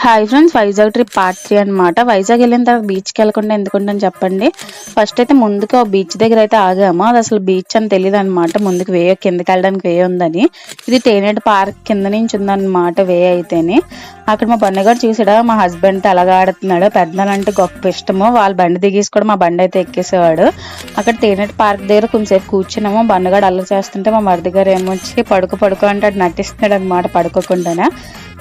Hi friends, Vizag trip part 3 అనమాట. వైజాగ్ వెళ్ళిన తర్వాత బీచ్కి వెళ్ళకుండా ఎందుకుంటాను చెప్పండి. ఫస్ట్ అయితే ముందుగా బీచ్ దగ్గర అయితే ఆగాము. అది అసలు బీచ్ అని తెలియదు అనమాట. ముందుకు వే కిందకి వెళ్ళడానికి వే ఉందని. ఇది తేనేటి పార్క్ కింద నుంచి ఉందన్నమాట వే అయితేని. అక్కడ మా బండిగాడు చూసాడా, మా హస్బెండ్ అలాగా ఆడుతున్నాడు. పెద్దలంటే గొప్ప ఇష్టము. వాళ్ళ బండి దిగేసి కూడా మా బండి అయితే ఎక్కేసేవాడు. అక్కడ తేనేటి పార్క్ దగ్గర కొంచెంసేపు కూర్చున్నాము. బండిగాడు అల్లరి చేస్తుంటే మా మరిది గారు ఏమొచ్చి పడుకో అంటే అటు నటిస్తున్నాడు అనమాట పడుకోకుండానే.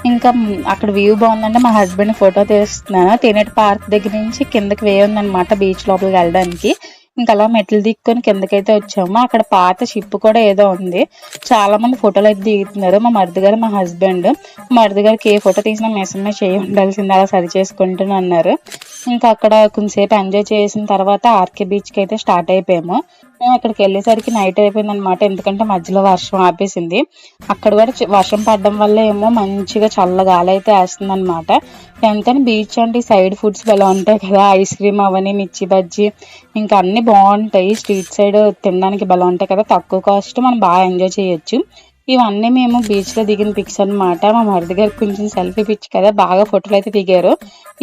ఇంకా అక్కడ వ్యూ బాగుందంటే మా హస్బెండ్ ఫోటో తీస్తున్నాను. తేనెటి పార్క్ దగ్గర నుంచి కిందకి వే ఉందన్నమాట బీచ్ లోపలికి వెళ్ళడానికి. ఇంకా అలా మెట్లు దిక్కుని కిందకైతే వచ్చాము. అక్కడ పాత షిప్ కూడా ఏదో ఉంది. చాలా మంది ఫోటోలు అయితే దిగుతున్నారు. మా మరిది గారు, మా హస్బెండ్. మరిది గారికి ఏ ఫోటో తీసినా మిస్సమ్మే చేయి ఉండాల్సింది, అలా సరి చేసుకుంటూనే అన్నారు. ఇంకా అక్కడ కొంచెంసేపు ఎంజాయ్ చేసిన తర్వాత ఆర్కే బీచ్కి అయితే స్టార్ట్ అయిపోయాము. మేము అక్కడికి వెళ్ళేసరికి నైట్ అయిపోయింది అనమాట. ఎందుకంటే మధ్యలో వర్షం ఆపేసింది. అక్కడ కూడా వర్షం పడడం వల్ల ఏమో మంచిగా చల్ల గాలి అయితే వేస్తుంది అనమాట. ఎంతైనా బీచ్ అంటే సైడ్ ఫుడ్స్ ఎలా ఉంటాయి కదా, ఐస్ క్రీమ్ అవన్నీ, మిర్చి బజ్జీ, ఇంకా అన్ని బాగుంటాయి. స్ట్రీట్ సైడ్ తినడానికి బలం ఉంటాయి కదా, తక్కువ కాస్ట్ మనం బాగా ఎంజాయ్ చేయొచ్చు. ఇవన్నీ మేము బీచ్ లో దిగిన పిక్స్ అనమాట. మా మరిది గారికి కొంచెం సెల్ఫీ పిచ్ కదా, బాగా ఫోటోలు అయితే దిగారు.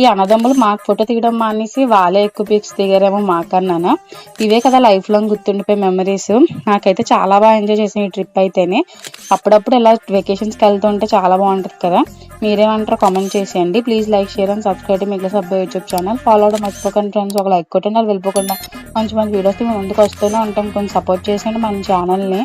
ఈ అన్నదమ్ములు మాకు ఫోటో తీయడం మానేసి వాళ్ళే ఎక్కువ పిక్స్ దిగారేమో మాకన్నాను. ఇవే కదా లైఫ్ లాంగ్ గుర్తుండిపోయే మెమరీస్. నాకైతే చాలా బాగా ఎంజాయ్ చేసాను ఈ ట్రిప్ అయితేనే. అప్పుడప్పుడు ఇలా వెకేషన్స్కి వెళ్తుంటే చాలా బాగుంటుంది కదా. మీరేమంటారో కామెంట్ చేసేయండి. Please like, share and subscribe మిగిలిన సబ్బు యూట్యూబ్ ఛానల్. ఫాలో అవడం మర్చిపోకండి ఫ్రెండ్స్. ఒక లైక్ కొట్టండి, అది వెళ్ళిపోకుండా మంచి మంచి వీడియోస్ మేము ముందుకు వస్తూనే ఉంటాం. కొంచెం సపోర్ట్ చేసేయండి మన ఛానల్ని.